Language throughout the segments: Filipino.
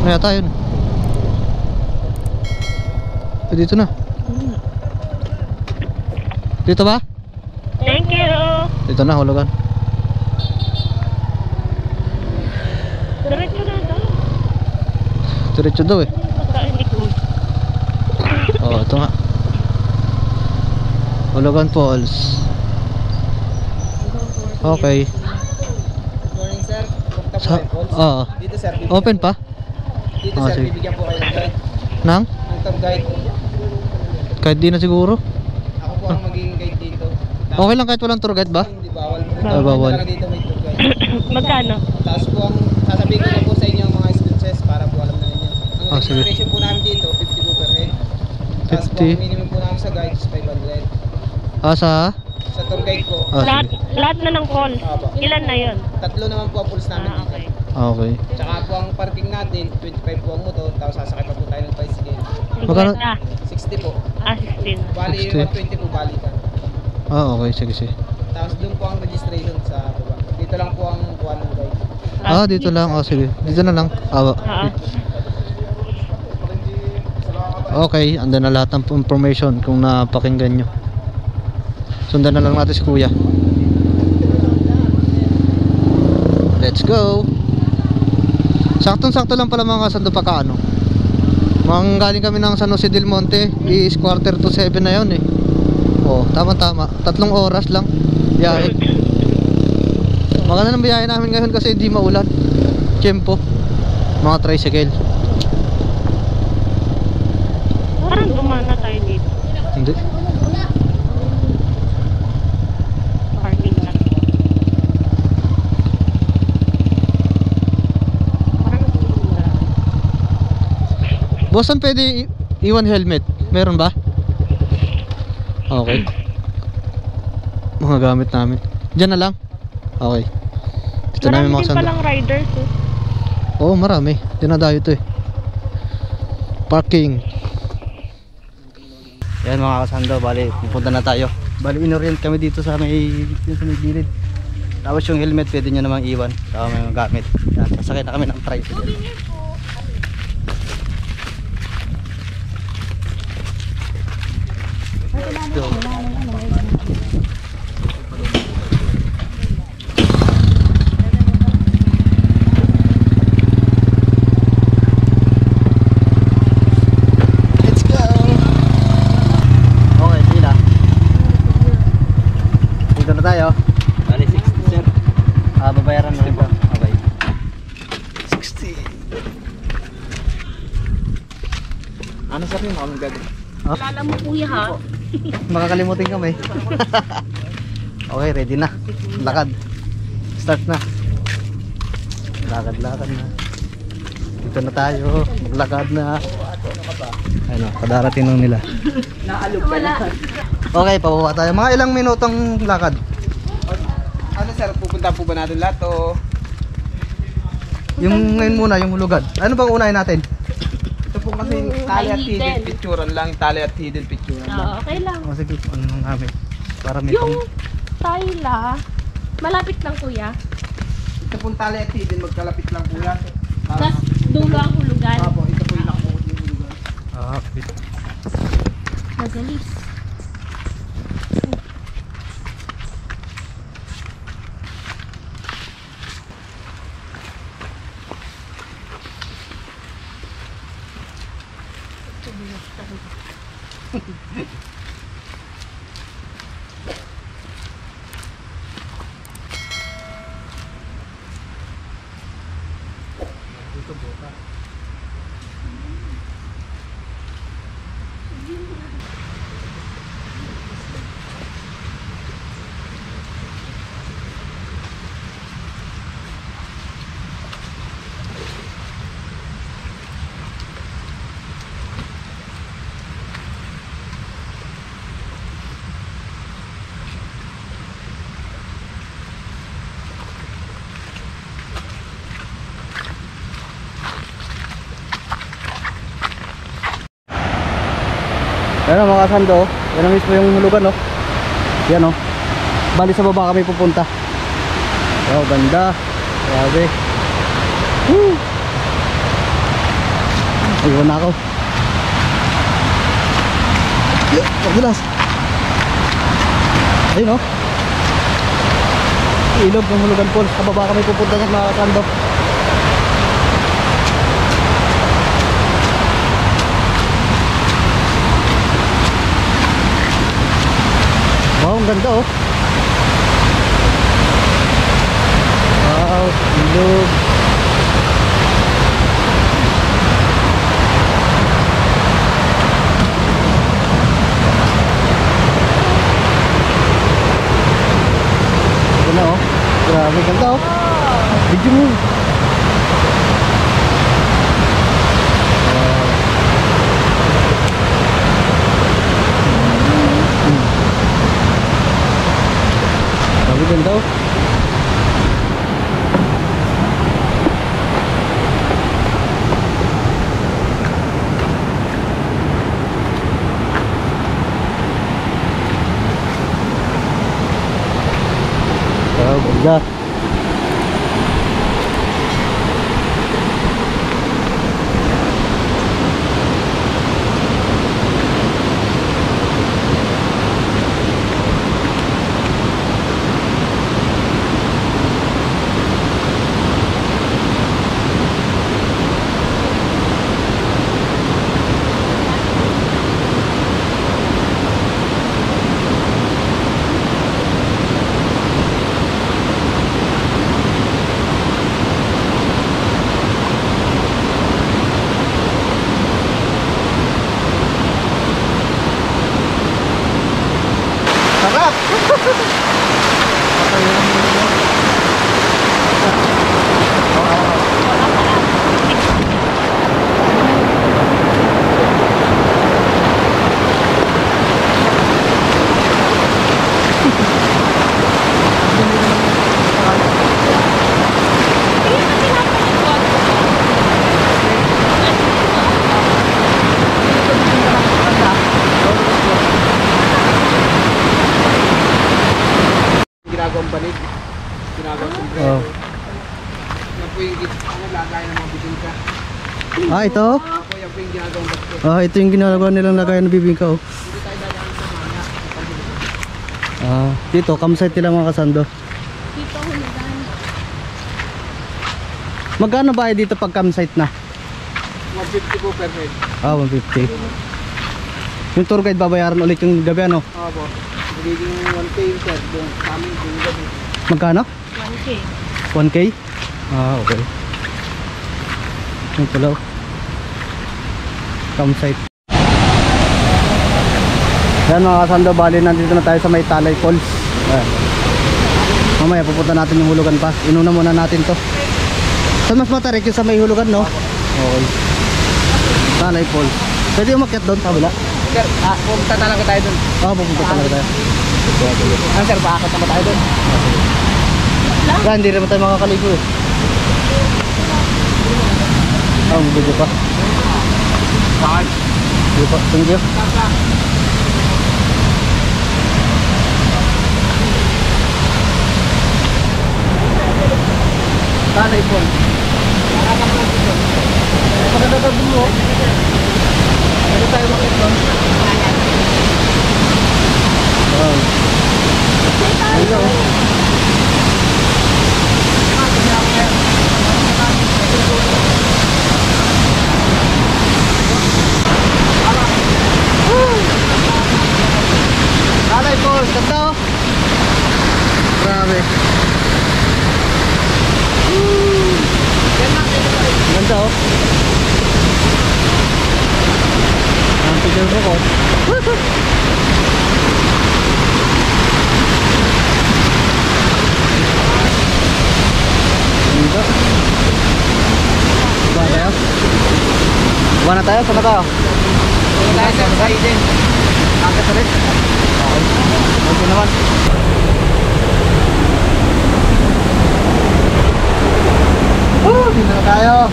Ano yata yun? Dito na. Dito ba? Thank you. Dito na, hulugan. Diretso na daw. Diretso daw eh. Magkainikod. Oo, ito nga. Hulugan Falls. Okay. Morning sir, punta po Sa, kayo Falls. oo. Dito sir, Open pa? Dito Ah, sir, sige. bibigyan po kayo ng guide. Nang? Ng tour guide. Kahit di na siguro. Ako po ang magiging guide dito. Okay lang kahit walang tour guide ba? Hindi bawal. Ah, bawal. Talaga dito may tour guide. Magkano? Tapos po ang sasabihin ko na po sa inyo ang mga expenses para po alam na ninyo. Ang Ah, sige. registration po namin dito, 50 po per head. Tapos po 50. ang minimum po namin sa guide is 500. Sa? Sa tour guide po, Lahat, Sige. lahat na ng call. Aba. Ilan na yun? 3 naman po ang pools namin dito. Okay. Okay. Tsaka po ang parking natin, 25 po ang motor, tapos sasakay pa po tayo ng tricycle. Magkano? 60 po. 16. Bali, 60. 120 po balikan. Okay, sige sige. Tapos doon po ang registration sa baba. Dito lang po ang kuha ng guide. Dito lang. Sige. Dito na lang. Okay, andun na lahat ng information kung napakinggan nyo. Sundan na lang natin si kuya. Let's go. Saktong-sakto lang pala mga kasando pagkaano. Galing kami ng San Jose del Monte, is 6:45 na yun eh. Oh, tama-tama. 3 oras lang biyahe. Maganda ng biyahe namin ngayon kasi hindi maulan. Tiyempo. Mga tricycle. Parang gumana tayo dito. Hindi. Parking lot. Parang gumana. Boss, saan pwede iwan helmet? Meron ba? Okay. Mga gamit namin. Diyan na lang? Okay. Dito namin Marami mga din sando. palang riders eh. Oo, marami. Dinadayo to eh. Parking. Yan mga kasando, bali, pupunta na tayo. Bali, inorient kami dito sa may gilid. Tapos yung helmet pwede nyo namang iwan. Saka may mga gamit. Yan, sasakay na kami ng tricycle. Go. Let's go. Okay, sila. Dito na tayo. Bali, 60 sir. Babayaran na rin ba? Okay. 60. Ano sir yung mga gagawin? Kilala mo kuya ha? Makakalimutin kami. Okay, ready na. Lakad. Start na. Lakad-lakad na. Dito na tayo. Maglakad na. Ano, kadarating lang nila. Naalog ka na. Okay, pababa tayo. Mga ilang minutong lakad? Ano sir, pupunta po ba natin lahat o? Yung ngayon muna, yung hulugan. Ano bang unahin natin? Ito po kasi tali at hidden. hidden picturean lang, tali at hidden picturean lang. Okay lang. O sige, ano nang namin. Para may Yung Tyla, malapit lang kuya. Ito pong tali at hidden, magkalapit lang po yan. Tapos dulo ang hulugan. Apo, ito po yung nakabukod yung hulugan. Okay. Magalis. Yan o mga kasando, yan ang mismo yung hulugan o. Yan o. Bali sa baba kami pupunta. Oh, ganda. Grabe. Woo! Iwan na ako. Pagdulas. Ayun o. Ilog ng Hulugan Falls. Kababa kami pupunta ng mga kando. Wow, ang ganda oh. Wow, ilog. Ganda oh. Grabe, ganda oh. Video mo. Grabe, ganda oh. Ganda. Ginagawang banig. Ginagawang sombrero. Oh. Yan po yung lagay ng mga bibingka. Ah, ito? Ako yan po yung ginagawang basket. Ah, ito yung ginagawa nilang lagayan ng bibingka oh. Hindi tayo dadaan sa mga. Ah, dito, campsite nila mga kasando. Dito Hulugan. Magkano ba dito pag campsite na? 150 po per head. Ah, 150. Yung tour guide babayaran ulit yung gabi ano? Opo. Magiging 1K yung sir. Doon sa amin yung gabi. Magkano? 1K. 1K? Ah, okay. Yung pala oh. Campsite. Yan mga kasando, bali nandito na tayo sa may Talay Falls. Ayan. Mamaya pupunta natin yung Hulugan pa. Inuna muna natin to. Saan mas matarik yung sa may Hulugan no? Okay. Talay Falls. Pwede umakyat doon, kabila? Sir, pupunta talaga tayo doon. Ah, pupunta talaga tayo. Ano sir, paakot naman tayo doon. Kaya hindi naman tayo makakaligo eh. Ah, ang video pa. Bakit? Video pa, thank you. Talay Falls. Maganda ka doon mo. Ano tayo makit doon? Wow. Hello. Talay Falls, ganda oh. Grabe. Ganda oh. Ang picture ko ko. Ganda. Ba tayo? Ba na tayo? Saan na tayo? Doon tayo sir, sa Eden. Akit ulit. Okay. Okay naman. Dito na tayo.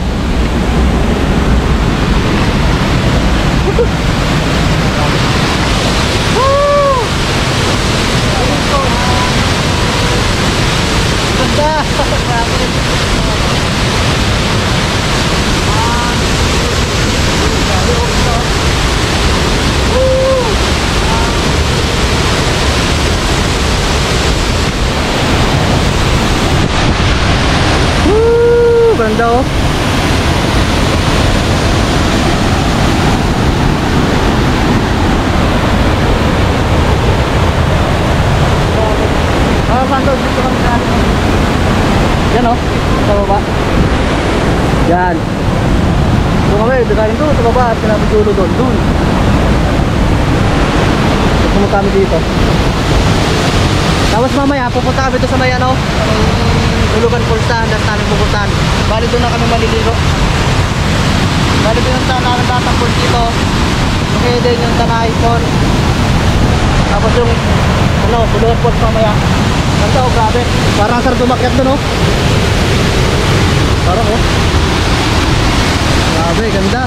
Ganda. Doon kami, dagaling doon sa baba at sinabing dulo doon. Doon. Pumunta kami dito. Tapos mamaya, pupunta kami doon sa may ano, Ulugan Pulsan, das namin pupuntahan. Bali doon na kami maliligo. Bali doon yung namin tatangkol dito. Okay din yung Tanay Pond. Tapos yung ano, Ulugan Pulsan mamaya. Ganda oh, grabe. Parang sarap dumakyat doon oh. Parang oh. Grabe, ganda.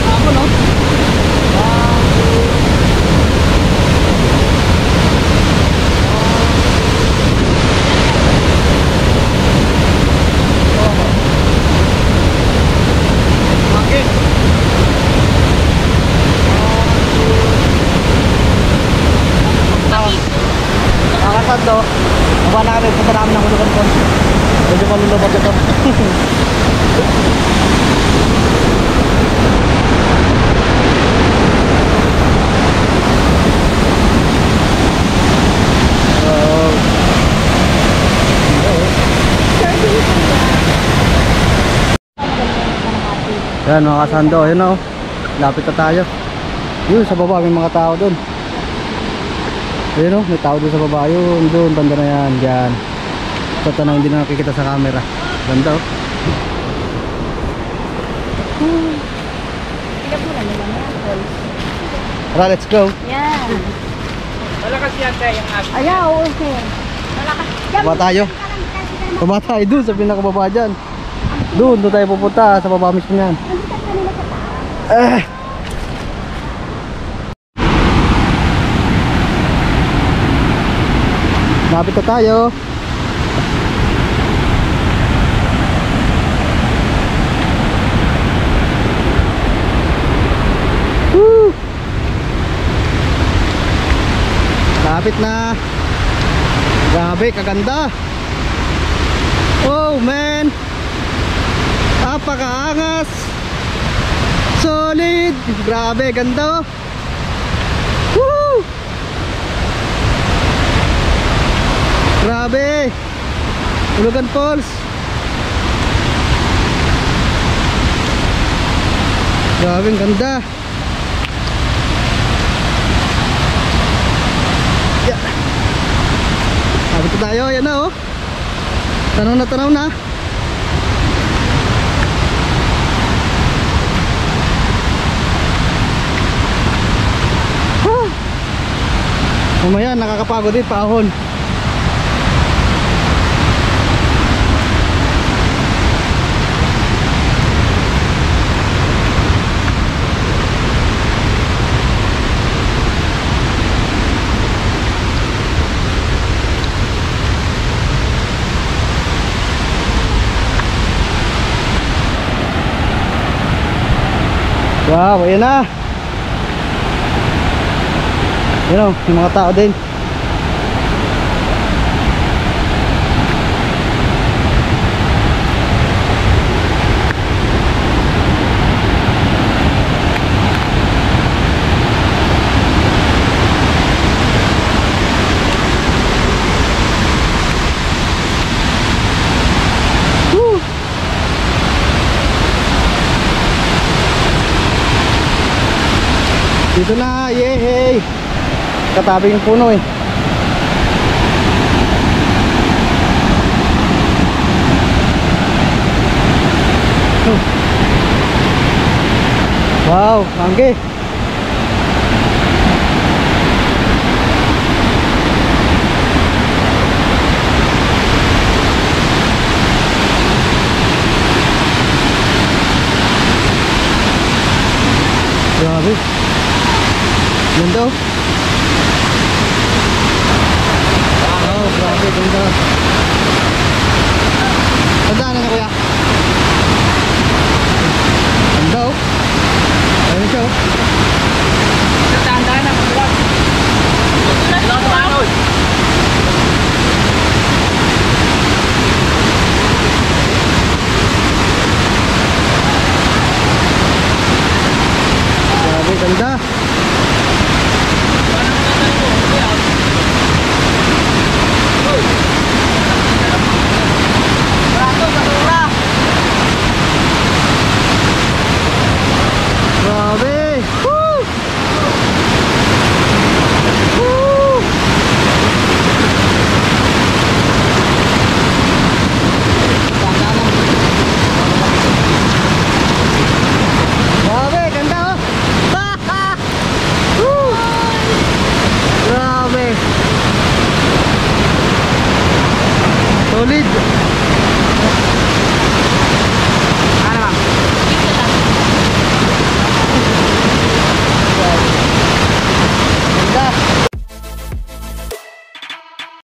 Ako no? Nakakasando, baba na kami, punta namin ng Ulugan Pond. Medyo malulubag ito. Yan mga kasando, yun o. Lapit na tayo. Yun, sa baba may mga tao dun. Ayun o, may tao doon sa baba. Yun, doon, banda na yan. Diyan. Ito tanong, hindi na nakikita sa camera. Ganda o. Tara, let's go. Yan. Malakas yan tayo yung aso. Ayaw, okay. Malakas. Baba tayo. Baba tayo doon sa pinakababa dyan. Doon tayo pupunta sa baba mismo yan. Lapit na tayo. Woo! Lapit na. Grabe, kaganda. Oh man, napakaangas. Solid. Grabe, ganda. Woo! Grabe, Ulugan Falls. Grabe, ang ganda. Yeah. Habit tayo, yan na oh. Tanaw na, tanaw na. Mamaya nakakapagod din, paahon. Wow, ayan na. Ayan o, yung mga tao din. Dito na, yehey. Katabi yung puno eh. Wow, angge. Grabe. Ganda oh. Wow, grabe, ganda.